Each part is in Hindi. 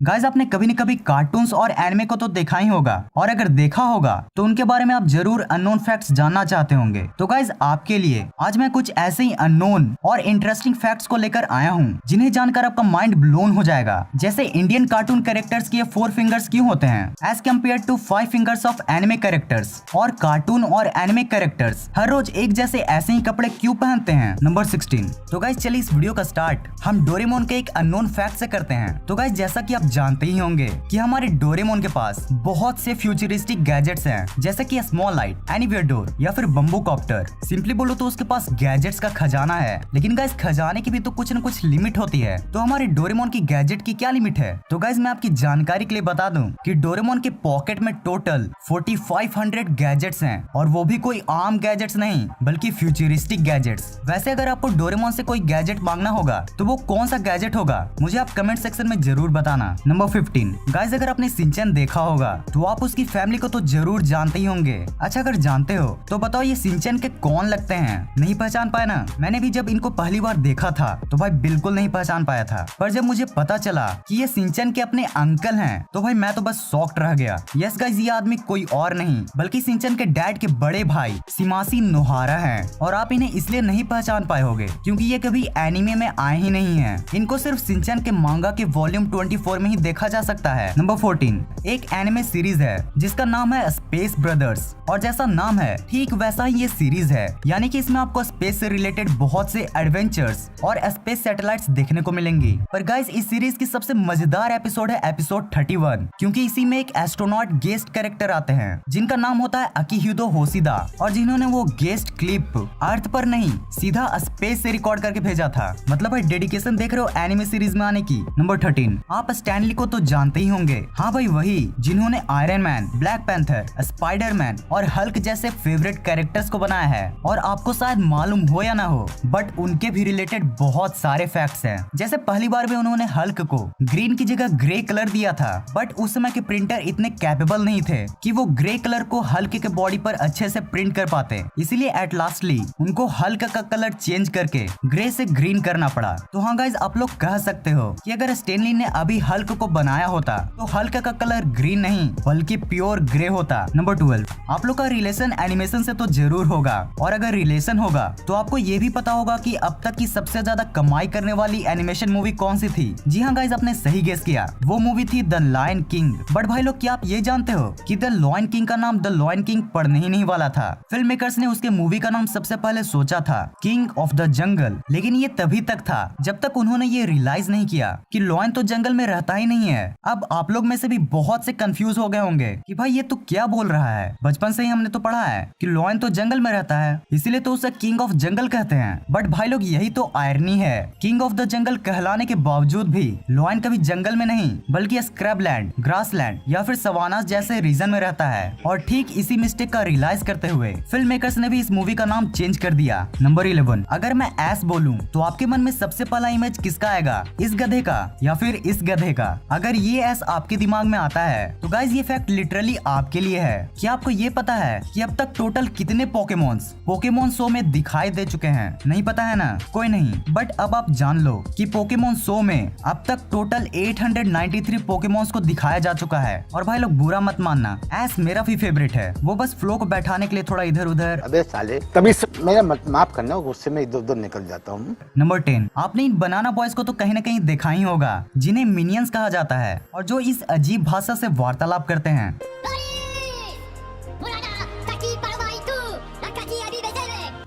गाइस आपने कभी न कभी कार्टून्स और एनिमे को तो देखा ही होगा, और अगर देखा होगा तो उनके बारे में आप जरूर अननोन फैक्ट्स जानना चाहते होंगे। तो गाइस आपके लिए आज मैं कुछ ऐसे ही अननोन और इंटरेस्टिंग फैक्ट्स को लेकर आया हूँ जिन्हें जानकर आपका माइंड ब्लोन हो जाएगा। जैसे इंडियन कार्टून कैरेक्टर्स के 4 फिंगर्स क्यों होते हैं as compare to 5 fingers of anime characters, और कार्टून और एनिमे कैरेक्टर्स हर रोज एक जैसे ऐसे ही कपड़े क्यों पहनते हैं। नंबर 16। तो गाइस चलिए इस वीडियो का स्टार्ट हम डोरेमोन के एक अननोन फैक्ट से करते हैं। तो गाइस जैसा कि आप जानते ही होंगे कि हमारे डोरेमोन के पास बहुत से फ्यूचरिस्टिक गैजेट्स हैं, जैसे कि स्मॉल लाइट, एनीवेयर डोर या फिर बम्बू कॉप्टर। सिंपली बोलो तो उसके पास गैजेट्स का खजाना है। लेकिन गाइस खजाने की भी तो कुछ न कुछ लिमिट होती है। तो हमारे डोरेमोन की गैजेट की क्या लिमिट है? तो गाइस मैं आपकी जानकारी के लिए बता दूं कि डोरेमोन के पॉकेट में टोटल 4500 गैजेट्स हैं, और वो भी कोई आम गैजेट्स नहीं बल्कि फ्यूचरिस्टिक गैजेट्स। वैसे अगर आपको डोरेमोन से कोई गैजेट मांगना होगा तो वो कौन सा गैजेट होगा मुझे आप कमेंट सेक्शन में जरूर बताना। नंबर 15। गाइस अगर आपने शिनचैन देखा होगा तो आप उसकी फैमिली को तो जरूर जानते ही होंगे। अच्छा अगर जानते हो तो बताओ ये शिनचैन के कौन लगते हैं? नहीं पहचान पाए ना? मैंने भी जब इनको पहली बार देखा था तो भाई बिल्कुल नहीं पहचान पाया था, पर जब मुझे पता चला कि ये शिनचैन के अपने अंकल हैं तो भाई मैं तो बस शॉक्ड रह गया। यस गाइस ये आदमी कोई और नहीं बल्कि शिनचैन के डैड के बड़े भाई शिमाशी नोहारा हैं, और आप इन्हें इसलिए नहीं पहचान पाए होंगे क्योंकि ये कभी एनिमे में आए ही नहीं है। इनको सिर्फ शिनचैन के मांगा के वॉल्यूम 24 में ही देखा जा सकता है। नंबर 14। एक एनिमे सीरीज है जिसका नाम है स्पेस ब्रदर्स, और जैसा नाम है ठीक वैसा ही ये सीरीज है, यानी कि इसमें आपको स्पेस से रिलेटेड बहुत से एडवेंचर्स और स्पेस सैटेलाइट्स देखने को मिलेंगी। पर गाइस इस सीरीज की सबसे मजेदार एपिसोड है एपिसोड 31, क्योंकि इसी में एक एस्ट्रोनॉट गेस्ट कैरेक्टर आते हैं जिनका नाम होता है अकीहिदो होशिदा, और जिन्होंने वो गेस्ट क्लिप अर्थ पर नहीं सीधा स्पेस से रिकॉर्ड करके भेजा था। मतलब भाई डेडिकेशन देख रहे हो एनिमे सीरीज में आने की। नंबर 13। आप स्टैनली को तो जानते ही होंगे, हाँ भाई वही जिन्होंने iron man, black panther, Spiderman और हल्क जैसे फेवरेट कैरेक्टर्स को बनाया है। और आपको शायद मालूम हो या ना हो बट उनके भी रिलेटेड बहुत सारे फैक्ट्स हैं। जैसे पहली बार में उन्होंने हल्क को ग्रीन की जगह ग्रे कलर दिया था, बट उस समय के प्रिंटर इतने कैपेबल नहीं थे कि वो ग्रे कलर को हल्क के बॉडी पर अच्छे से प्रिंट कर पाते, इसलिए एट लास्टली उनको हल्क का कलर चेंज करके ग्रे से ग्रीन करना पड़ा। तो हाँ गाइज आप लोग कह सकते हो कि अगर स्टैनली ने अभी हल्क को बनाया होता तो हल्क का कलर ग्रीन नहीं बल्कि प्योर ग्रे होता। नंबर 12। आप लोग का रिलेशन एनिमेशन से तो जरूर होगा, और अगर रिलेशन होगा तो आपको ये भी पता होगा कि अब तक की सबसे ज्यादा कमाई करने वाली एनिमेशन मूवी कौन सी थी। जी हाँ गाइज आपने सही गेस किया, वो मूवी थी द लायन किंग। बट भाई लोग क्या आप ये जानते हो कि द लायन किंग का नाम द लायन किंग पढ़ने ही नहीं वाला था। फिल्म मेकर्स ने उसके मूवी का नाम सबसे पहले सोचा था किंग ऑफ द जंगल, लेकिन ये तभी तक था जब तक उन्होंने ये रियलाइज नहीं किया कि लायन तो जंगल में रहता ही नहीं है। अब आप लोग में से भी बहुत से कंफ्यूज हो गए होंगे कि भाई ये तो क्या बोल रहा है, बचपन से ही हमने तो पढ़ा है कि लायन तो जंगल में रहता है इसीलिए तो उसे किंग ऑफ जंगल कहते हैं। बट भाई लोग यही तो आयरनी है, किंग ऑफ द जंगल कहलाने के बावजूद भी लायन कभी जंगल में नहीं बल्कि स्क्रैबलैंड, ग्रासलैंड या फिर सवानास जैसे रीजन में रहता है। और ठीक इसी मिस्टेक का रियलाइज करते हुए फिल्म मेकर्स ने भी इस मूवी का नाम चेंज कर दिया। नंबर 11। अगर मैं एस बोलूं तो आपके मन में सबसे पहला इमेज किसका आएगा, इस गधे का या फिर इस गधे का? अगर ये एस आपके दिमाग में आता है तो गाइज ये फैक्ट लिटरली आपके लिए है। क्या आपको ये पता है कि अब तक टोटल कितने पोकेमोन शो में दिखाई दे चुके हैं? नहीं पता है ना, कोई नहीं, बट अब आप जान लो कि पोकेमोन शो में अब तक टोटल 893 पोकेमोन्स को दिखाया जा चुका है। और भाई लोग बुरा मत मानना, एस मेरा भी फेवरेट है, वो बस फ्लो को बैठाने के लिए थोड़ा इधर उधर। अबे साले तभी मेरा माफ करना, गुस्से में इधर उधर निकल जाता हूँ। नंबर 10। आपने इन बनाना बॉयज को तो कहीं न कहीं देखा ही होगा जिन्हें मिनियंस कहा जाता है, और जो इस अजीब भाषा से वार्तालाप करते हैं।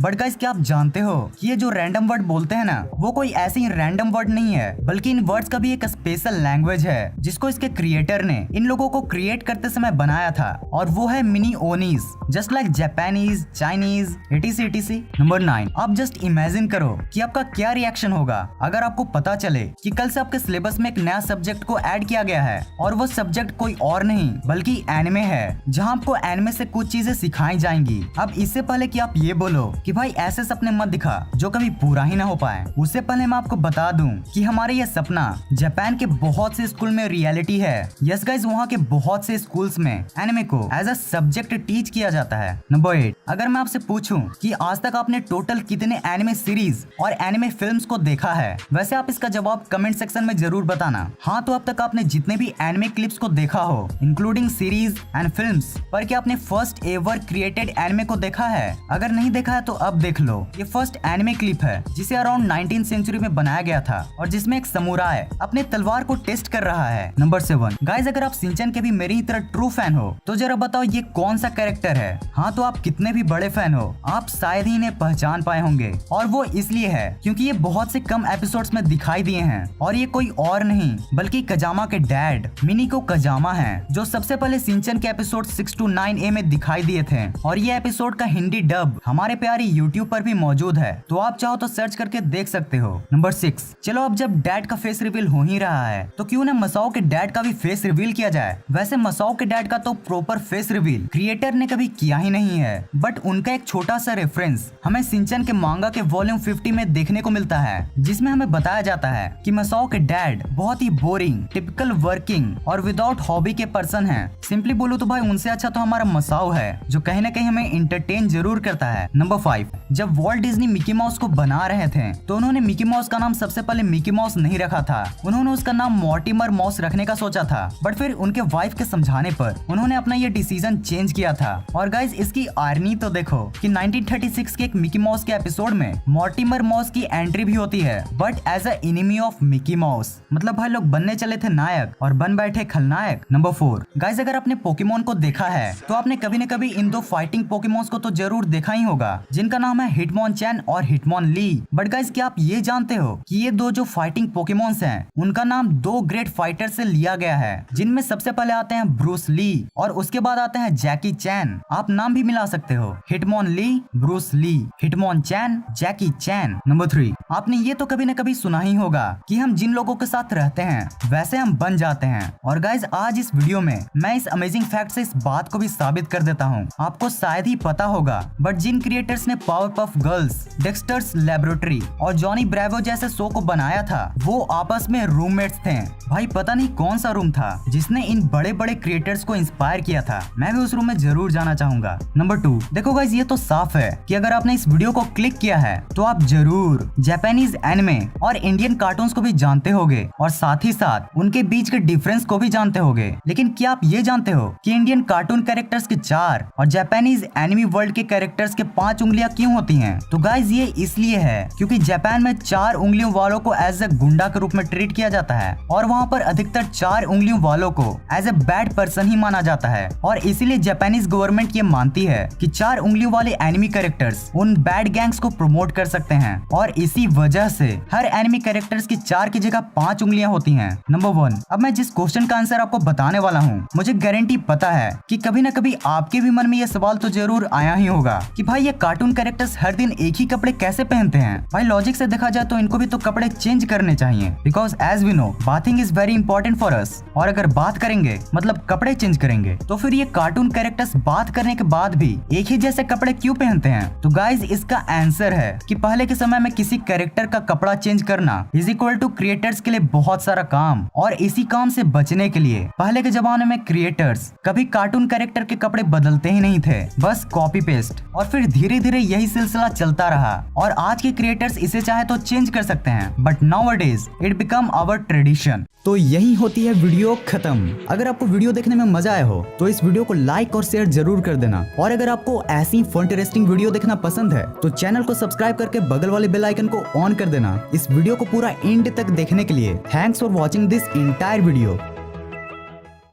बट गाइस क्या आप जानते हो कि ये जो रैंडम वर्ड बोलते हैं ना वो कोई ऐसे ही रैंडम वर्ड नहीं है, बल्कि इन वर्ड्स का भी एक स्पेशल लैंग्वेज है जिसको इसके क्रिएटर ने इन लोगों को क्रिएट करते समय बनाया था, और वो है मिनी ओनीज, just like Japanese, Chinese etc। Number 9। आप जस्ट इमेजिन करो कि आपका क्या रिएक्शन होगा अगर आपको पता चले कि कल से आपके सिलेबस में एक नया सब्जेक्ट को ऐड किया गया है, और वो सब्जेक्ट कोई और नहीं बल्कि एनिमे है, जहाँ आपको एनिमे से कुछ चीजें सिखाई जाएंगी। अब इससे पहले कि आप ये बोलो कि कि भाई ऐसे सपने मत दिखा जो कभी पूरा ही ना हो पाए। उससे पहले मैं आपको बता दूं कि हमारे ये सपना जापान के बहुत से स्कूल में रियलिटी है। यस गाइस, वहाँ के बहुत से स्कूल्स में एनिमे को एज अ सब्जेक्ट टीच किया जाता है। नंबर 8, अगर मैं आपसे पूछूं कि आज तक आपने टोटल कितने एनिमे सीरीज और एनिमे फिल्म्स को देखा है, वैसे आप इसका जवाब कमेंट सेक्शन में जरूर बताना। हाँ, तो अब तक आपने जितने भी एनिमे क्लिप्स को देखा हो इंक्लूडिंग सीरीज एंड फिल्म्स, पर क्या आपने फर्स्ट एवर क्रिएटेड एनिमे को देखा है? अगर नहीं देखा है तो अब देख लो। ये फर्स्ट एनिमे क्लिप है जिसे अराउंड 19th सेंचुरी में बनाया गया था और जिसमें एक समुराई अपने तलवार को टेस्ट कर रहा है। नंबर 7, गाइस अगर आप शिनचैन के भी मेरी ही तरह ट्रू फैन हो तो जरा बताओ ये कौन सा कैरेक्टर है? हाँ, तो आप कितने भी बड़े फैन हो आप शायद ही इन्हें पहचान पाए होंगे, और वो इसलिए है क्योंकि ये बहुत से कम एपिसोड्स में दिखाई दिए हैं और ये कोई और नहीं बल्कि कजामा के डैड मिनिको कजामा हैं, जो सबसे पहले शिनचैन के एपिसोड 6 to 9A में दिखाई दिए थे और ये एपिसोड का हिंदी डब हमारे प्यारे YouTube पर भी मौजूद है, तो आप चाहो तो सर्च करके देख सकते हो। नंबर 6, चलो अब जब डैड का फेस रिवील हो ही रहा है तो क्यों ना मसाओ के डैड का भी फेस रिवील किया जाए। वैसे मसाओ के डैड का तो प्रॉपर फेस रिवील क्रिएटर ने कभी किया ही नहीं है, बट उनका एक छोटा सा रेफरेंस हमें शिनचैन के मांगा के वॉल्यूम 50 में देखने को मिलता है, जिसमें हमें बताया जाता है कि मसाओ के डैड बहुत ही बोरिंग, टिपिकल वर्किंग और विदाउट हॉबी के पर्सन हैं। सिंपली बोलूं तो भाई उनसे अच्छा तो हमारा मसाओ है जो कहीं ना कहीं हमें इंटरटेन जरूर करता है। नंबर 5, जब वॉल्ट डिज्नी मिकी माउस को बना रहे थे तो उन्होंने मिकी माउस का नाम सबसे पहले मिकी माउस नहीं रखा था, उन्होंने उसका नाम मॉर्टिमर माउस रखने का सोचा था, बट फिर उनके वाइफ के समझाने पर उन्होंने अपना ये डिसीजन चेंज किया था। और गाइज इसकी आयरनी तो देखो कि 1936 के एक मिकी माउस के एपिसोड में मॉर्टिमर माउस की एंट्री भी होती है, but as a enemy of Mickey Mouse. मतलब भाई लोग बनने चले थे नायक और बन बैठे खलनायक। नंबर 4, गाइज अगर आपने पोकेमोन को देखा है तो आपने कभी न कभी इन दो फाइटिंग पोकेमोन्स को तो जरूर देखा ही होगा, जिनका नाम है हिटमोनचैन और हिटमोनली। बट गाइज क्या आप ये जानते हो कि ये दो जो फाइटिंग पोकेमोन्स हैं उनका नाम दो ग्रेट फाइटर से लिया गया है, जिनमें सबसे पहले आते हैं ब्रूस ली और उसके बाद आते हैं जैकी चैन। आप नाम भी मिला सकते हो, हिटमोनली, ब्रूस ली, हिटमोनचैन, जैकी चैन। नंबर 3, आपने ये तो कभी न कभी सुना ही होगा कि हम जिन लोगों के साथ रहते हैं वैसे हम बन जाते हैं। और गाइज आज इस वीडियो में मैं इस अमेजिंग फैक्ट से इस बात को भी साबित कर देता हूँ। आपको शायद ही पता होगा बट जिन क्रिएटर्स ने पावरपफ गर्ल्स, डेक्स्टर्स लैबोरेटरी और जॉनी ब्रेवो जैसे शो को बनाया था वो आपस में रूममेट्स थे। भाई पता नहीं कौन सा रूम था जिसने इन बड़े बड़े क्रिएटर्स को इंस्पायर किया था, मैं भी उस रूम में जरूर जाना चाहूंगा। नंबर 2, देखो गाइस ये तो साफ है कि अगर आपने इस वीडियो को क्लिक किया है तो आप जरूर जापानीज एनिमे और इंडियन कार्टून्स को भी जानते होगे और साथ ही साथ उनके बीच के डिफरेंस को भी जानते होगे। लेकिन क्या आप ये जानते हो कि इंडियन कार्टून कैरेक्टर्स के 4 और जापानीज एनिमी वर्ल्ड के कैरेक्टर्स के 5 उंगलियां क्यों होती हैं? तो गाइस ये इसलिए है क्योंकि जापान में 4 उंगलियों वालों को एज ए गुंडा के रूप में ट्रीट किया जाता है और वहाँ पर अधिकतर 4 उंगलियों वालों को एज ए बैड पर्सन ही माना जाता है, और इसीलिए जापानीज गवर्नमेंट ये मानती है कि 4 उंगलियों वाले एनिमी कैरेक्टर्स उन बैड गैंग्स को प्रमोट कर सकते हैं, और इसी वजह से हर एनिमी कैरेक्टर्स की 4 की जगह 5 उंगलियां होती हैं। नंबर 1, अब मैं जिस क्वेश्चन का आंसर आपको बताने वाला हूँ मुझे गारंटी पता है कि कभी न कभी आपके भी मन में ये सवाल तो जरूर आया ही होगा कि भाई ये कार्टून कैरेक्टर्स हर दिन एक ही कपड़े कैसे पहनते हैं? भाई लॉजिक से देखा जाए तो इनको भी तो कपड़े चेंज करने चाहिए, because as we know bathing is very important for us, और अगर बात करेंगे मतलब कपड़े चेंज करेंगे तो फिर ये कार्टून कैरेक्टर्स बात करने के बाद भी एक ही जैसे कपड़े क्यों पहनते हैं? तो गाइज इसका आंसर है कि पहले के समय में किसी कैरेक्टर का कपड़ा चेंज करना इज इक्वल टू क्रिएटर्स के लिए बहुत सारा काम, और इसी काम से बचने के लिए पहले के जमाने में क्रिएटर्स कभी कार्टून कैरेक्टर के कपड़े बदलते ही नहीं थे, बस कॉपी पेस्ट, और फिर धीरे धीरे यही सिलसिला चलता रहा और आज के क्रिएटर्स इसे चाहे तो चेंज कर सकते हैं, but nowadays it become our tradition. तो यही होती है वीडियो खत्म। अगर आपको वीडियो देखने में मजा आया हो तो इस वीडियो को लाइक और शेयर जरूर कर देना, और अगर आपको ऐसी इंटरेस्टिंग वीडियो देखना पसंद है तो चैनल को सब्सक्राइब करके बगल वाले बेल आइकन को ऑन कर देना। इस वीडियो को पूरा एंड तक देखने के लिए thanks for watching this entire video.